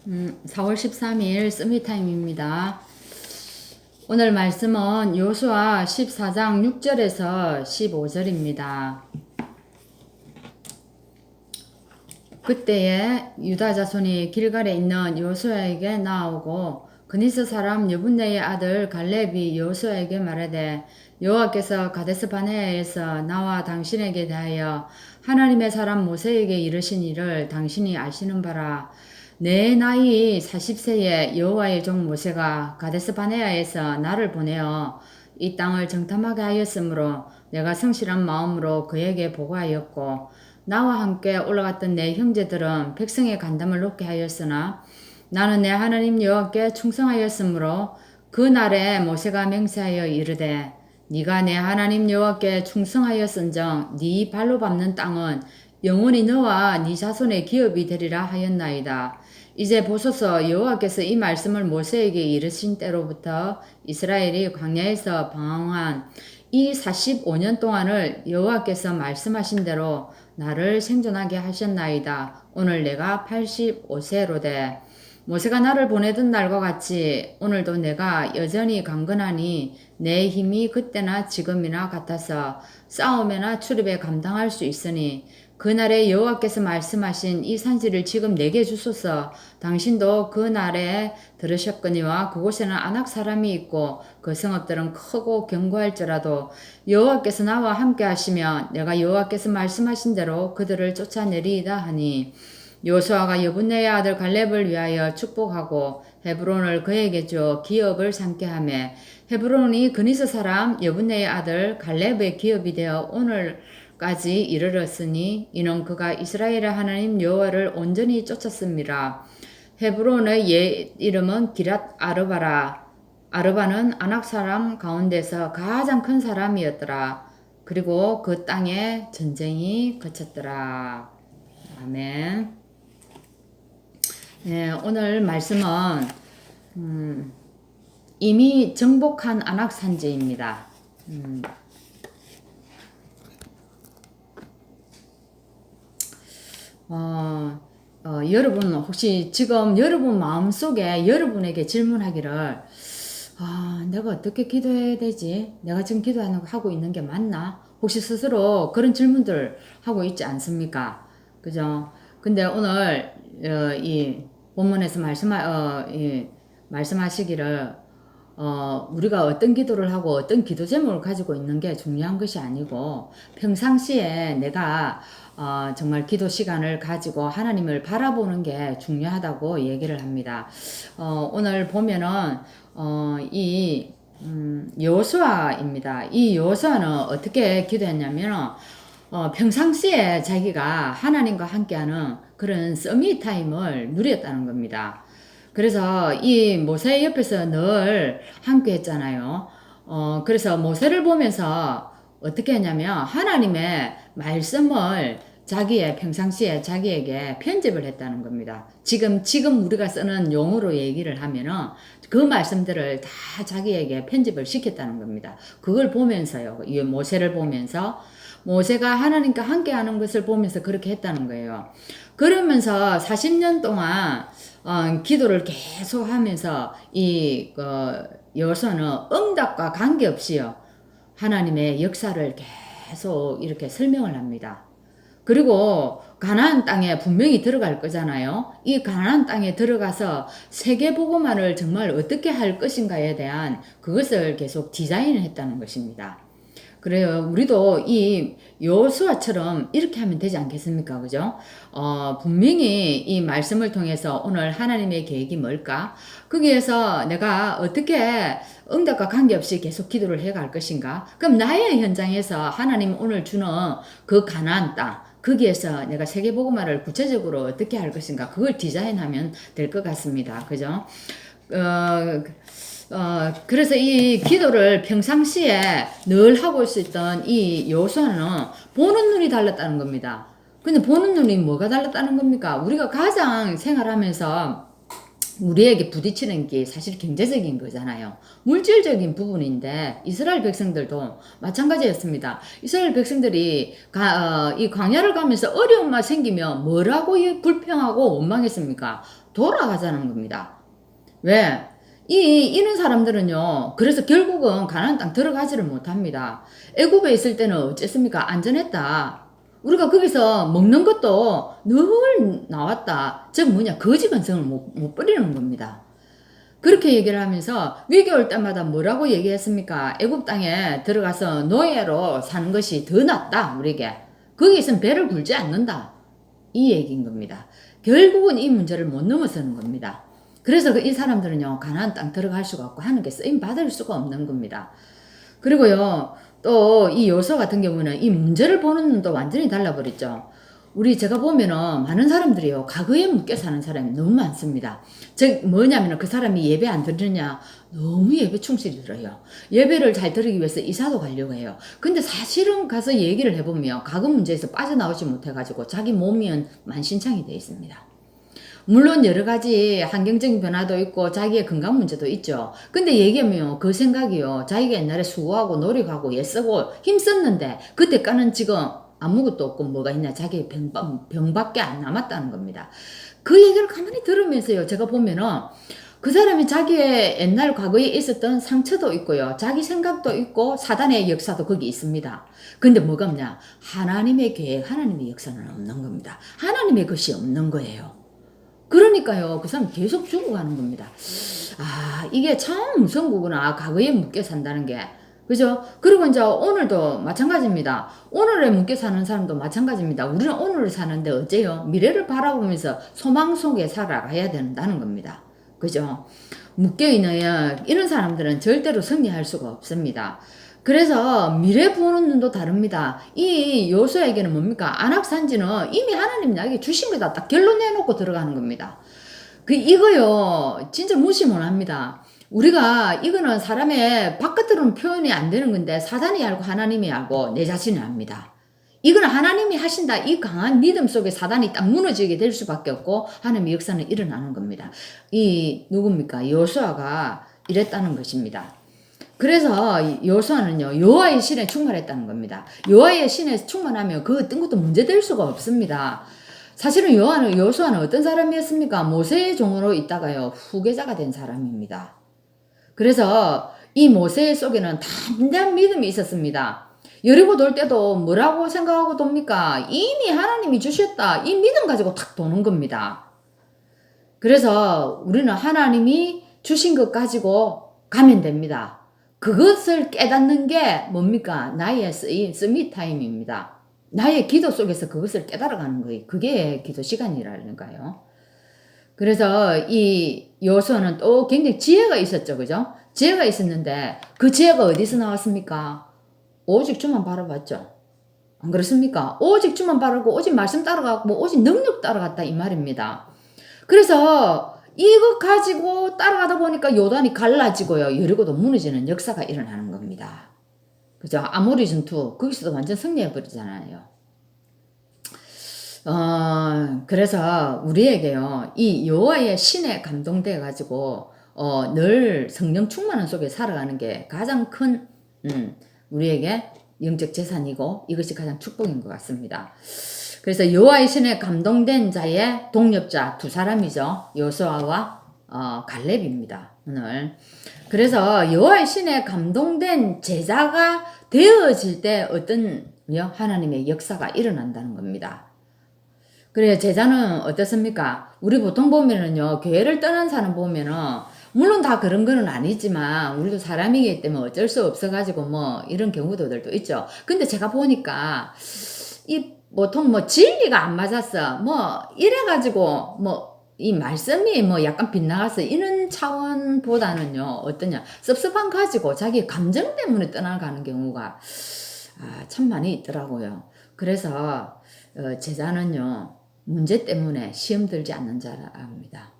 4월 13일 서밋타임입니다. 오늘 말씀은 요수아 14장 6절에서 15절입니다. 그때에 유다 자손이 길갈에 있는 요수아에게 나오고 그니스 사람 여분네의 아들 갈렙이 요수아에게 말하되 여호와께서 가데스 바네아에서 나와 당신에게 대하여 하나님의 사람 모세에게 이르신 일을 당신이 아시는 바라. 내 나이 40세에 여호와의 종 모세가 가데스 바네아에서 나를 보내어 이 땅을 정탐하게 하였으므로 내가 성실한 마음으로 그에게 보고하였고 나와 함께 올라갔던 내 형제들은 백성의 간담을 놓게 하였으나 나는 내 하나님 여호와께 충성하였으므로 그 날에 모세가 맹세하여 이르되 네가 내 하나님 여호와께 충성하였은정 네 발로 밟는 땅은 영원히 너와 네 자손의 기업이 되리라 하였나이다. 이제 보소서 여호와께서 이 말씀을 모세에게 이르신 때로부터 이스라엘이 광야에서 방황한 이 45년 동안을 여호와께서 말씀하신 대로 나를 생존하게 하셨나이다. 오늘 내가 85세로되 모세가 나를 보내던 날과 같이 오늘도 내가 여전히 강건하니 내 힘이 그때나 지금이나 같아서 싸움에나 출입에 감당할 수 있으니 그날에 여호와께서 말씀하신 이 산지를 지금 내게 주소서. 당신도 그날에 들으셨거니와 그곳에는 아낙 사람이 있고 그 성읍들은 크고 견고할지라도 여호와께서 나와 함께 하시면 내가 여호와께서 말씀하신 대로 그들을 쫓아내리이다 하니 요수아가 여분네의 아들 갈렙을 위하여 축복하고 헤브론을 그에게 줘 기업을 삼게 하며 헤브론이 그니스 사람 여분네의 아들 갈렙의 기업이 되어 오늘까지 이르렀으니 이는 그가 이스라엘의 하나님 여호와를 온전히 쫓았습니다. 헤브론의 옛 이름은 기랏 아르바라. 아르바는 아낙 사람 가운데서 가장 큰 사람이었더라. 그리고 그 땅에 전쟁이 그쳤더라. 아멘. 네, 오늘 말씀은 이미 정복한 아낙 산지입니다. 여러분 혹시 지금 여러분 마음속에 여러분에게 질문하기를 내가 어떻게 기도해야 되지? 내가 지금 기도하고 있는 게 맞나? 혹시 스스로 그런 질문들 하고 있지 않습니까? 그죠? 근데 오늘 이 본문에서 말씀하시기를 우리가 어떤 기도를 하고 어떤 기도 제목을 가지고 있는 게 중요한 것이 아니고 평상시에 내가 정말 기도 시간을 가지고 하나님을 바라보는 게 중요하다고 얘기를 합니다. 오늘 보면은 이 여호수아입니다. 이 여호수아는 어떻게 기도했냐면 평상시에 자기가 하나님과 함께하는 그런 서밋 타임을 누렸다는 겁니다. 그래서 이 모세 옆에서 늘 함께 했잖아요. 그래서 모세를 보면서 어떻게 했냐면 하나님의 말씀을 자기의 평상시에 자기에게 편집을 했다는 겁니다. 지금 우리가 쓰는 용어로 얘기를 하면은 그 말씀들을 다 자기에게 편집을 시켰다는 겁니다. 그걸 보면서요. 이 모세를 보면서 모세가 하나님과 함께 하는 것을 보면서 그렇게 했다는 거예요. 그러면서 40년 동안 기도를 계속 하면서 이 여호수아는 응답과 관계없이요. 하나님의 역사를 계속 이렇게 설명을 합니다. 그리고 가나안 땅에 분명히 들어갈 거잖아요. 이 가나안 땅에 들어가서 세계복음화를 정말 어떻게 할 것인가에 대한 그것을 계속 디자인을 했다는 것입니다. 그래요. 우리도 이 여호수아처럼 이렇게 하면 되지 않겠습니까? 그죠? 분명히 이 말씀을 통해서 오늘 하나님의 계획이 뭘까? 거기에서 내가 어떻게 응답과 관계없이 계속 기도를 해갈 것인가? 그럼 나의 현장에서 하나님 오늘 주는 그 가나안 땅, 거기에서 내가 세계복음화를 구체적으로 어떻게 할 것인가? 그걸 디자인하면 될 것 같습니다. 그죠? 그래서 이 기도를 평상시에 늘 하고 있었던 이 여호수아는 보는 눈이 달랐다는 겁니다. 근데 보는 눈이 뭐가 달랐다는 겁니까? 우리가 가장 생활하면서 우리에게 부딪히는 게 사실 경제적인 거잖아요. 물질적인 부분인데 이스라엘 백성들도 마찬가지였습니다. 이스라엘 백성들이 이 광야를 가면서 어려움만 생기면 뭐라고 불평하고 원망했습니까? 돌아가자는 겁니다. 왜? 이런 사람들은요, 그래서 결국은 가나안 땅 들어가지를 못합니다. 애굽에 있을 때는 어쨌습니까? 안전했다. 우리가 거기서 먹는 것도 늘 나왔다. 즉 뭐냐, 거지 근성을 못 버리는 겁니다. 그렇게 얘기를 하면서 위기 올 때마다 뭐라고 얘기했습니까? 애굽 땅에 들어가서 노예로 사는 것이 더 낫다, 우리에게. 거기 있으면 배를 굴지 않는다. 이 얘기인 겁니다. 결국은 이 문제를 못 넘어서는 겁니다. 그래서 이 사람들은요, 가나안 땅 들어갈 수가 없고 하는 게 쓰임 받을 수가 없는 겁니다. 그리고요, 또 이 요소 같은 경우는 이 문제를 보는 눈도 완전히 달라버렸죠. 제가 보면은 많은 사람들이요, 과거에 묶여 사는 사람이 너무 많습니다. 즉, 뭐냐면 그 사람이 예배 안 드리느냐, 너무 예배 충실히 들어요. 예배를 잘 드리기 위해서 이사도 가려고 해요. 근데 사실은 가서 얘기를 해보면 과거 문제에서 빠져나오지 못해가지고 자기 몸이 만신창이 되어 있습니다. 물론 여러 가지 환경적인 변화도 있고 자기의 건강 문제도 있죠. 근데 얘기하면 그 생각이요. 자기가 옛날에 수고하고 노력하고 애쓰고 힘썼는데 그때까는 지금 아무것도 없고 뭐가 있냐. 자기 병밖에 안 남았다는 겁니다. 그 얘기를 가만히 들으면서요. 제가 보면은 그 사람이 자기의 옛날 과거에 있었던 상처도 있고요. 자기 생각도 있고 사단의 역사도 거기 있습니다. 근데 뭐가 없냐. 하나님의 계획, 하나님의 역사는 없는 겁니다. 하나님의 것이 없는 거예요. 그러니까요, 그 사람 계속 죽어가는 겁니다. 아, 이게 참 무서운 거구나. 과거에 묶여 산다는 게. 그죠? 그리고 이제 오늘도 마찬가지입니다. 오늘에 묶여 사는 사람도 마찬가지입니다. 우리는 오늘을 사는데 어째요? 미래를 바라보면서 소망 속에 살아가야 된다는 겁니다. 그죠? 묶여있는 이런 사람들은 절대로 승리할 수가 없습니다. 그래서 미래 보는 눈도 다릅니다. 이 요소에게는 뭡니까? 안악산지는 이미 하나님 나에게 주신 거다. 딱 결론 내놓고 들어가는 겁니다. 이거요, 진짜 무시 못 합니다. 우리가, 이거는 사람의 바깥으로는 표현이 안 되는 건데, 사단이 알고 하나님이 알고 내 자신이 압니다. 이거는 하나님이 하신다. 이 강한 믿음 속에 사단이 딱 무너지게 될 수밖에 없고, 하나님의 역사는 일어나는 겁니다. 누굽니까? 여호수아가 이랬다는 것입니다. 그래서 여호수아는요, 여호와의 신에 충만했다는 겁니다. 여호와의 신에 충만하면 그 어떤 것도 문제될 수가 없습니다. 사실은 여호수아는 어떤 사람이었습니까? 모세의 종으로 있다가요, 후계자가 된 사람입니다. 그래서 이 모세 속에는 담대한 믿음이 있었습니다. 여리고 돌 때도 뭐라고 생각하고 돕니까? 이미 하나님이 주셨다. 이 믿음 가지고 탁 도는 겁니다. 그래서 우리는 하나님이 주신 것 가지고 가면 됩니다. 그것을 깨닫는 게 뭡니까? 나의 스미 타임입니다. 나의 기도 속에서 그것을 깨달아가는 거예요. 그게 기도 시간이라는가요. 그래서 이 여호수아는 또 굉장히 지혜가 있었죠. 그죠? 지혜가 있었는데 그 지혜가 어디서 나왔습니까? 오직 주만 바라봤죠. 안 그렇습니까? 오직 주만 바라고 오직 말씀 따라가고 오직 능력 따라갔다 이 말입니다. 그래서 이거 가지고 따라가다 보니까 요단이 갈라지고요. 여리고도 무너지는 역사가 일어나는 겁니다. 그죠? 아모리 전투 거기서도 완전 승리해버리잖아요. 그래서 우리에게요, 이 여호와의 신에 감동돼 가지고 늘 성령 충만한 속에 살아가는 게 가장 큰 우리에게 영적 재산이고 이것이 가장 축복인 것 같습니다. 그래서 여호와의 신에 감동된 자의 동력자 두 사람이죠. 여호수아와 갈렙입니다. 오늘. 그래서 여호와의 신에 감동된 제자가 되어질 때 어떤 하나님의 역사가 일어난다는 겁니다. 그래, 제자는 어떻습니까? 우리 보통 보면은요, 교회를 떠난 사람 보면은, 물론 다 그런 거는 아니지만, 우리도 사람이기 때문에 어쩔 수 없어가지고, 이런 경우들도 있죠. 근데 제가 보니까, 보통 진리가 안 맞았어. 이래가지고, 이 말씀이 약간 빗나가서 이런 차원보다는요, 어떠냐. 섭섭한 가지고 자기 감정 때문에 떠나가는 경우가, 참 많이 있더라고요. 그래서, 제자는요, 문제 때문에 시험 들지 않는 자랍니다.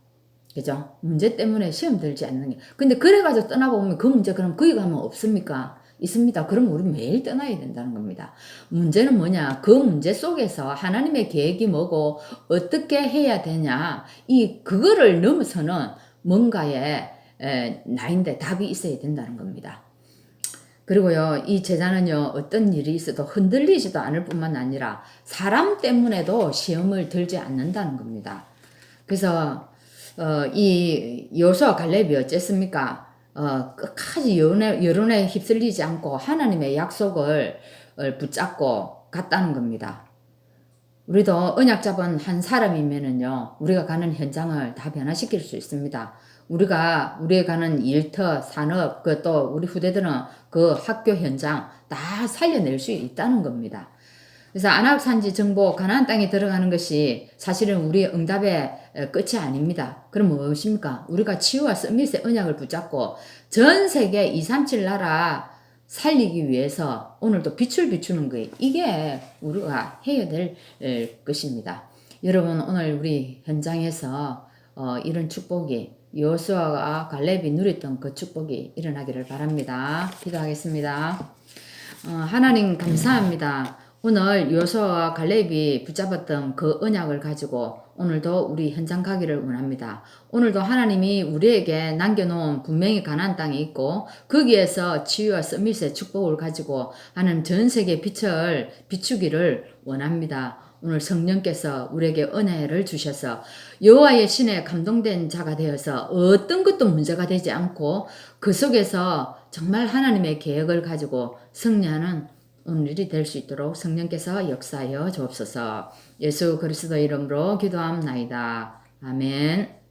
그죠? 문제 때문에 시험 들지 않는 게. 근데 그래가지고 떠나보면 그 문제 그럼 거기 가면 없습니까? 있습니다. 그럼 우리 매일 떠나야 된다는 겁니다. 문제는 뭐냐? 그 문제 속에서 하나님의 계획이 뭐고 어떻게 해야 되냐? 그거를 넘어서는 뭔가에 나인데 답이 있어야 된다는 겁니다. 그리고요, 이 제자는요, 어떤 일이 있어도 흔들리지도 않을 뿐만 아니라 사람 때문에도 시험을 들지 않는다는 겁니다. 그래서, 이 여호수아 갈렙이 어쨌습니까? 끝까지 여론에 휩쓸리지 않고 하나님의 약속을 붙잡고 갔다는 겁니다. 우리도 언약 잡은 한 사람이면은요, 우리가 가는 현장을 다 변화시킬 수 있습니다. 우리가 가는 일터, 산업, 또 우리 후대들은 그 학교 현장 다 살려낼 수 있다는 겁니다. 그래서 안악 산지 정복 가나안 땅에 들어가는 것이 사실은 우리 응답의 끝이 아닙니다. 그럼 무엇입니까? 우리가 치유와 서밋의 언약을 붙잡고 전 세계 237 나라 살리기 위해서 오늘도 빛을 비추는 거예요. 이게 우리가 해야 될 것입니다. 여러분 오늘 우리 현장에서 이런 축복이 여호수아와 갈렙이 누렸던 그 축복이 일어나기를 바랍니다. 기도하겠습니다. 하나님 감사합니다. 오늘 여호수아와 갈렙이 붙잡았던 그 언약을 가지고 오늘도 우리 현장 가기를 원합니다. 오늘도 하나님이 우리에게 남겨놓은 분명히 가나안 땅이 있고 거기에서 치유와 서밋의 축복을 가지고 하나님 전 세계 빛을 비추기를 원합니다. 오늘 성령께서 우리에게 은혜를 주셔서 여호와의 신에 감동된 자가 되어서 어떤 것도 문제가 되지 않고 그 속에서 정말 하나님의 계획을 가지고 승리하는 오늘이 될 수 있도록 성령께서 역사하여 주옵소서. 예수 그리스도 이름으로 기도함나이다. 아멘.